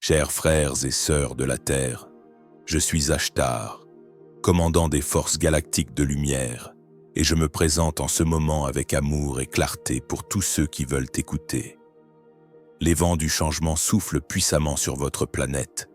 Chers frères et sœurs de la Terre, je suis Ashtar, commandant des forces galactiques de lumière, et je me présente en ce moment avec amour et clarté pour tous ceux qui veulent écouter. Les vents du changement soufflent puissamment sur votre planète,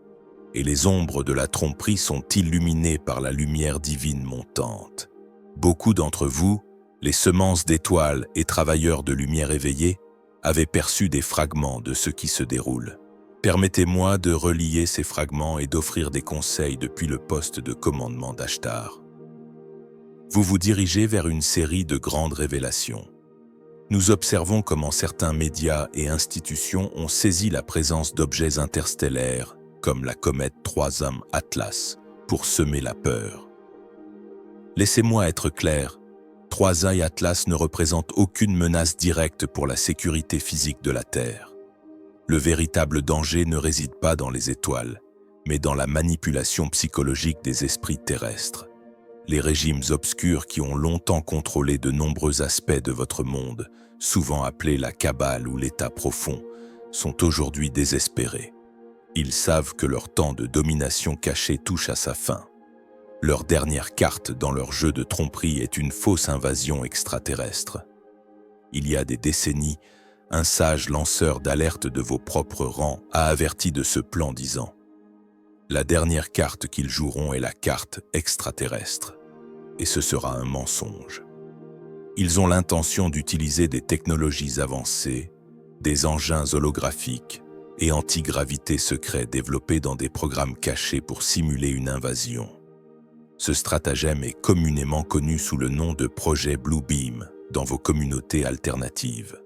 et les ombres de la tromperie sont illuminées par la lumière divine montante. Beaucoup d'entre vous, les semences d'étoiles et travailleurs de lumière éveillés, avaient perçu des fragments de ce qui se déroule. Permettez-moi de relier ces fragments et d'offrir des conseils depuis le poste de commandement d'Ashtar. Vous vous dirigez vers une série de grandes révélations. Nous observons comment certains médias et institutions ont saisi la présence d'objets interstellaires, comme la comète 3M Atlas, pour semer la peur. Laissez-moi être clair, 3A Atlas ne représente aucune menace directe pour la sécurité physique de la Terre. Le véritable danger ne réside pas dans les étoiles, mais dans la manipulation psychologique des esprits terrestres. Les régimes obscurs qui ont longtemps contrôlé de nombreux aspects de votre monde, souvent appelés la Kabbale ou l'état profond, sont aujourd'hui désespérés. Ils savent que leur temps de domination cachée touche à sa fin. Leur dernière carte dans leur jeu de tromperie est une fausse invasion extraterrestre. Il y a des décennies, un sage lanceur d'alerte de vos propres rangs a averti de ce plan disant « La dernière carte qu'ils joueront est la carte extraterrestre, et ce sera un mensonge. » Ils ont l'intention d'utiliser des technologies avancées, des engins holographiques et anti-gravité secrets développés dans des programmes cachés pour simuler une invasion. Ce stratagème est communément connu sous le nom de projet Blue Beam dans vos communautés alternatives.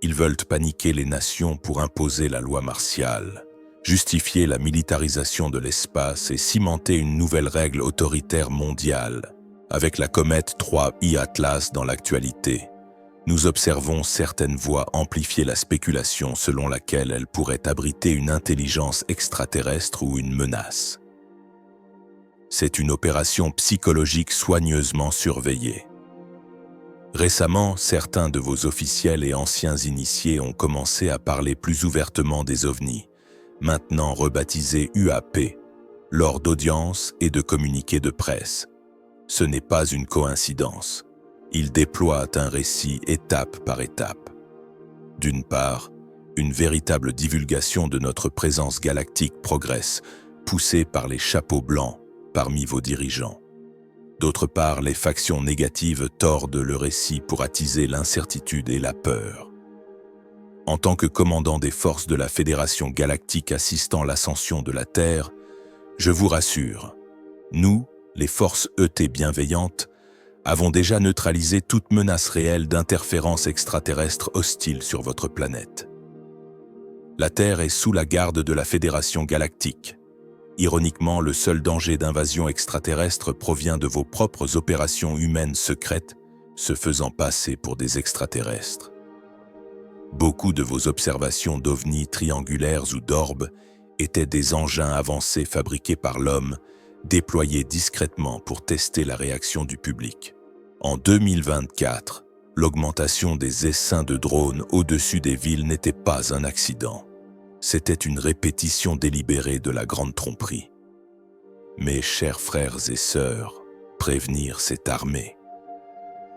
Ils veulent paniquer les nations pour imposer la loi martiale, justifier la militarisation de l'espace et cimenter une nouvelle règle autoritaire mondiale. Avec la comète 3I Atlas dans l'actualité, nous observons certaines voix amplifier la spéculation selon laquelle elle pourrait abriter une intelligence extraterrestre ou une menace. C'est une opération psychologique soigneusement surveillée. Récemment, certains de vos officiels et anciens initiés ont commencé à parler plus ouvertement des ovnis, maintenant rebaptisés UAP, lors d'audiences et de communiqués de presse. Ce n'est pas une coïncidence. Ils déploient un récit étape par étape. D'une part, une véritable divulgation de notre présence galactique progresse, poussée par les chapeaux blancs parmi vos dirigeants. D'autre part, les factions négatives tordent le récit pour attiser l'incertitude et la peur. En tant que commandant des forces de la Fédération galactique assistant l'ascension de la Terre, je vous rassure, nous, les forces ET bienveillantes, avons déjà neutralisé toute menace réelle d'interférence extraterrestre hostile sur votre planète. La Terre est sous la garde de la Fédération galactique. Ironiquement, le seul danger d'invasion extraterrestre provient de vos propres opérations humaines secrètes, se faisant passer pour des extraterrestres. Beaucoup de vos observations d'ovnis triangulaires ou d'orbes étaient des engins avancés fabriqués par l'homme, déployés discrètement pour tester la réaction du public. En 2024, l'augmentation des essaims de drones au-dessus des villes n'était pas un accident. C'était une répétition délibérée de la grande tromperie. Mes chers frères et sœurs, prévenir c'est armer.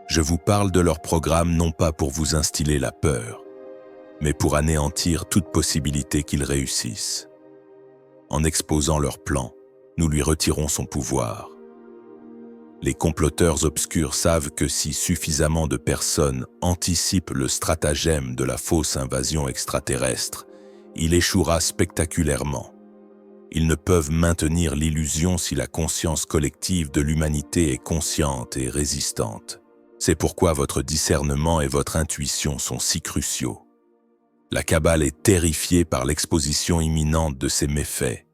Je vous parle de leur programme non pas pour vous instiller la peur, mais pour anéantir toute possibilité qu'ils réussissent. En exposant leur plan, nous lui retirons son pouvoir. Les comploteurs obscurs savent que si suffisamment de personnes anticipent le stratagème de la fausse invasion extraterrestre, il échouera spectaculairement. Ils ne peuvent maintenir l'illusion si la conscience collective de l'humanité est consciente et résistante. C'est pourquoi votre discernement et votre intuition sont si cruciaux. La Kabbale est terrifiée par l'exposition imminente de ces méfaits.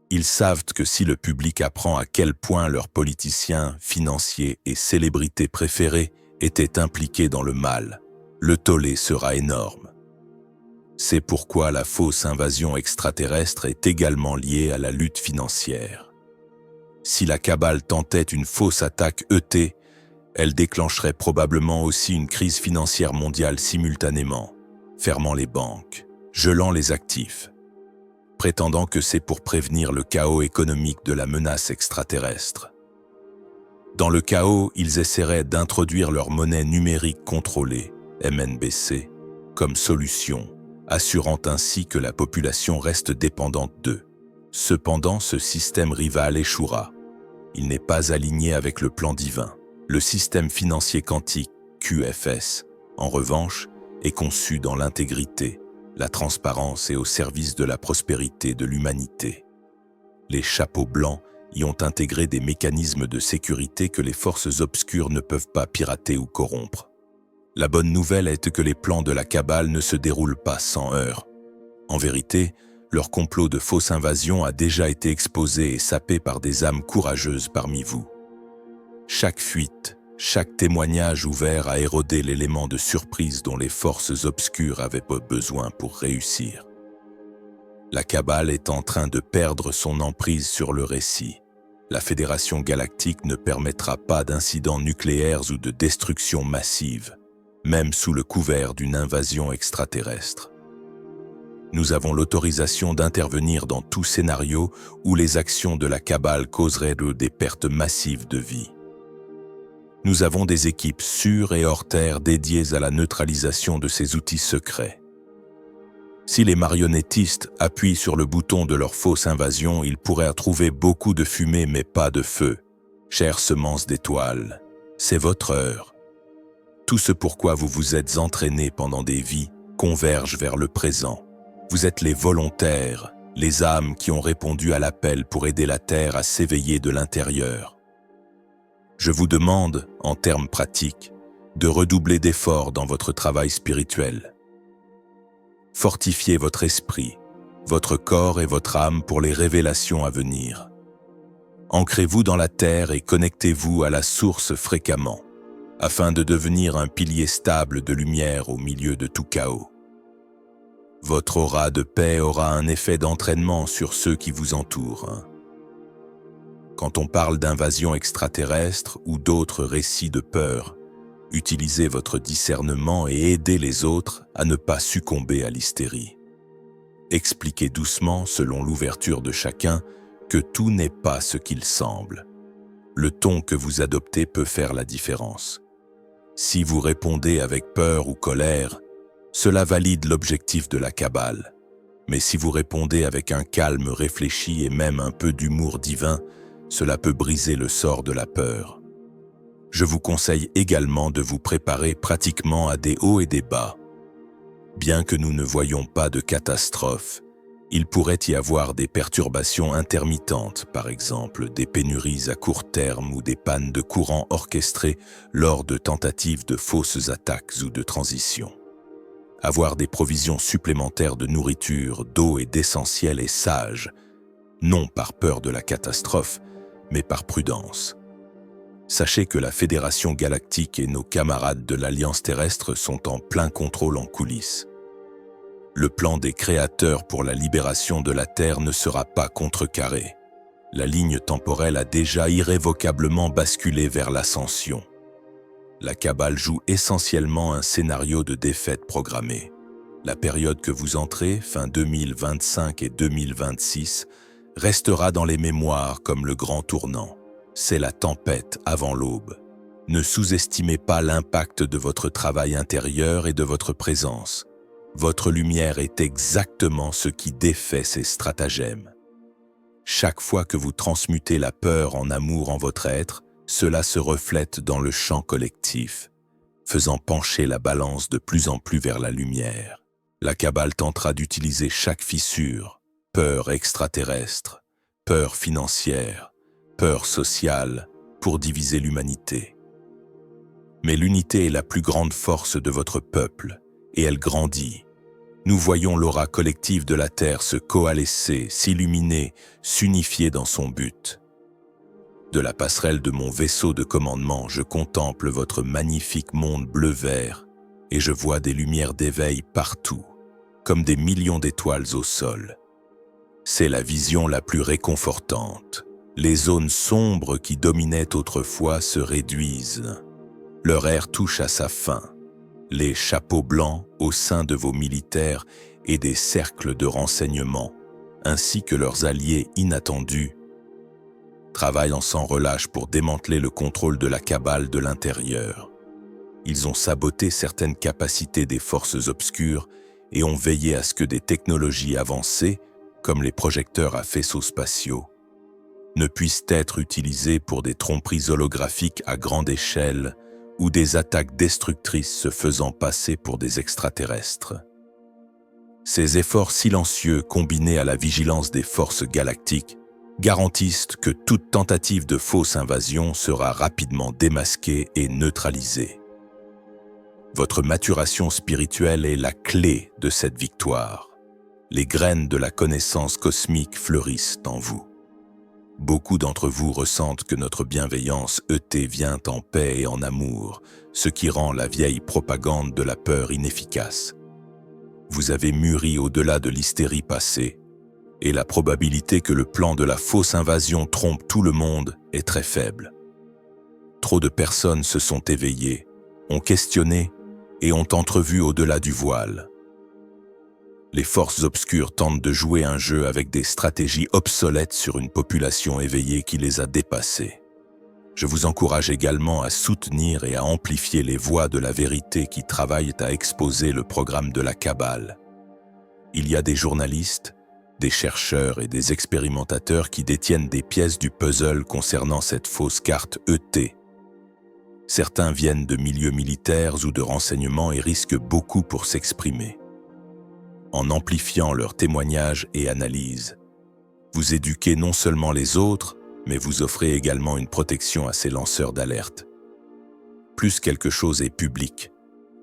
Ils savent que si le public apprend à quel point leurs politiciens, financiers et célébrités préférés étaient impliqués dans le mal, le tollé sera énorme. C'est pourquoi la fausse invasion extraterrestre est également liée à la lutte financière. Si la Kabbale tentait une fausse attaque ET, elle déclencherait probablement aussi une crise financière mondiale simultanément, fermant les banques, gelant les actifs. prétendant que c'est pour prévenir le chaos économique de la menace extraterrestre. Dans le chaos, ils essaieraient d'introduire leur monnaie numérique contrôlée, MNBC, comme solution, assurant ainsi que la population reste dépendante d'eux. Cependant, ce système rival échouera. Il n'est pas aligné avec le plan divin. Le système financier quantique, QFS, en revanche, est conçu dans l'intégrité, la transparence et au service de la prospérité de l'humanité. Les chapeaux blancs y ont intégré des mécanismes de sécurité que les forces obscures ne peuvent pas pirater ou corrompre. La bonne nouvelle est que les plans de la Kabbale ne se déroulent pas sans heurts. En vérité, leur complot de fausse invasion a déjà été exposé et sapé par des âmes courageuses parmi vous. Chaque fuite, chaque témoignage ouvert a érodé l'élément de surprise dont les forces obscures avaient besoin pour réussir. La Kabbale est en train de perdre son emprise sur le récit. La Fédération galactique ne permettra pas d'incidents nucléaires ou de destruction massive, même sous le couvert d'une invasion extraterrestre. Nous avons l'autorisation d'intervenir dans tout scénario où les actions de la Kabbale causeraient des pertes massives de vie. Nous avons des équipes sur et hors terre dédiées à la neutralisation de ces outils secrets. Si les marionnettistes appuient sur le bouton de leur fausse invasion, ils pourraient trouver beaucoup de fumée mais pas de feu. Chères semences d'étoiles, c'est votre heure. Tout ce pourquoi vous vous êtes entraînés pendant des vies converge vers le présent. Vous êtes les volontaires, les âmes qui ont répondu à l'appel pour aider la Terre à s'éveiller de l'intérieur. Je vous demande, en termes pratiques, de redoubler d'efforts dans votre travail spirituel. Fortifiez votre esprit, votre corps et votre âme pour les révélations à venir. Ancrez-vous dans la terre et connectez-vous à la source fréquemment, afin de devenir un pilier stable de lumière au milieu de tout chaos. Votre aura de paix aura un effet d'entraînement sur ceux qui vous entourent. Quand on parle d'invasion extraterrestre ou d'autres récits de peur, utilisez votre discernement et aidez les autres à ne pas succomber à l'hystérie. Expliquez doucement, selon l'ouverture de chacun, que tout n'est pas ce qu'il semble. Le ton que vous adoptez peut faire la différence. Si vous répondez avec peur ou colère, cela valide l'objectif de la Kabbale. Mais si vous répondez avec un calme réfléchi et même un peu d'humour divin, cela peut briser le sort de la peur. Je vous conseille également de vous préparer pratiquement à des hauts et des bas. Bien que nous ne voyions pas de catastrophe, il pourrait y avoir des perturbations intermittentes, par exemple des pénuries à court terme ou des pannes de courant orchestrées lors de tentatives de fausses attaques ou de transitions. Avoir des provisions supplémentaires de nourriture, d'eau et d'essentiels est sage, non par peur de la catastrophe, mais par prudence. Sachez que la Fédération galactique et nos camarades de l'Alliance terrestre sont en plein contrôle en coulisses. Le plan des créateurs pour la libération de la Terre ne sera pas contrecarré. La ligne temporelle a déjà irrévocablement basculé vers l'ascension. La Kabbale joue essentiellement un scénario de défaite programmée. La période que vous entrez, fin 2025 et 2026, restera dans les mémoires comme le grand tournant. C'est la tempête avant l'aube. Ne sous-estimez pas l'impact de votre travail intérieur et de votre présence. Votre lumière est exactement ce qui défait ces stratagèmes. Chaque fois que vous transmutez la peur en amour en votre être, cela se reflète dans le champ collectif, faisant pencher la balance de plus en plus vers la lumière. La Kabbale tentera d'utiliser chaque fissure, peur extraterrestre, peur financière, peur sociale, pour diviser l'humanité. Mais l'unité est la plus grande force de votre peuple, et elle grandit. Nous voyons l'aura collective de la Terre se coalescer, s'illuminer, s'unifier dans son but. De la passerelle de mon vaisseau de commandement, je contemple votre magnifique monde bleu-vert, et je vois des lumières d'éveil partout, comme des millions d'étoiles au sol. C'est la vision la plus réconfortante. Les zones sombres qui dominaient autrefois se réduisent. Leur ère touche à sa fin. Les chapeaux blancs au sein de vos militaires et des cercles de renseignement ainsi que leurs alliés inattendus, travaillent sans relâche pour démanteler le contrôle de la cabale de l'intérieur. Ils ont saboté certaines capacités des forces obscures et ont veillé à ce que des technologies avancées, comme les projecteurs à faisceaux spatiaux, ne puissent être utilisées pour des tromperies holographiques à grande échelle ou des attaques destructrices se faisant passer pour des extraterrestres. Ces efforts silencieux combinés à la vigilance des forces galactiques garantissent que toute tentative de fausse invasion sera rapidement démasquée et neutralisée. Votre maturation spirituelle est la clé de cette victoire. Les graines de la connaissance cosmique fleurissent en vous. Beaucoup d'entre vous ressentent que notre bienveillance vient en paix et en amour, ce qui rend la vieille propagande de la peur inefficace. Vous avez mûri au-delà de l'hystérie passée, et la probabilité que le plan de la fausse invasion trompe tout le monde est très faible. Trop de personnes se sont éveillées, ont questionné et ont entrevu au-delà du voile. Les forces obscures tentent de jouer un jeu avec des stratégies obsolètes sur une population éveillée qui les a dépassées. Je vous encourage également à soutenir et à amplifier les voix de la vérité qui travaillent à exposer le programme de la cabale. Il y a des journalistes, des chercheurs et des expérimentateurs qui détiennent des pièces du puzzle concernant cette fausse carte ET. Certains viennent de milieux militaires ou de renseignements et risquent beaucoup pour s'exprimer. En amplifiant leurs témoignages et analyses, vous éduquez non seulement les autres, mais vous offrez également une protection à ces lanceurs d'alerte. Plus quelque chose est public,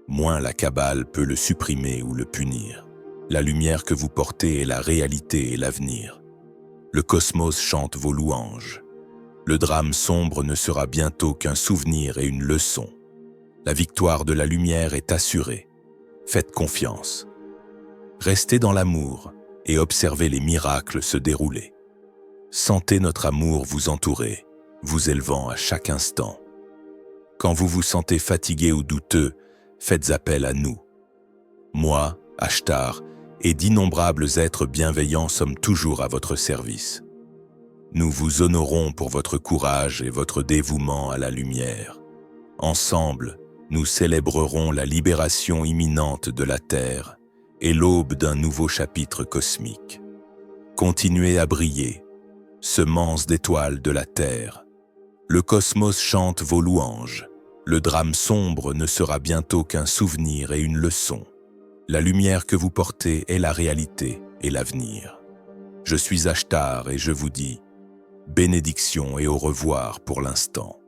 moins la cabale peut le supprimer ou le punir. La lumière que vous portez est la réalité et l'avenir. Le cosmos chante vos louanges. Le drame sombre ne sera bientôt qu'un souvenir et une leçon. La victoire de la lumière est assurée. Faites confiance. Restez dans l'amour et observez les miracles se dérouler. Sentez notre amour vous entourer, vous élevant à chaque instant. Quand vous vous sentez fatigué ou douteux, faites appel à nous. Moi, Ashtar, et d'innombrables êtres bienveillants sommes toujours à votre service. Nous vous honorons pour votre courage et votre dévouement à la lumière. Ensemble, nous célébrerons la libération imminente de la Terre et l'aube d'un nouveau chapitre cosmique. Continuez à briller, semences d'étoiles de la Terre. Le cosmos chante vos louanges. Le drame sombre ne sera bientôt qu'un souvenir et une leçon. La lumière que vous portez est la réalité et l'avenir. Je suis Ashtar et je vous dis bénédiction et au revoir pour l'instant.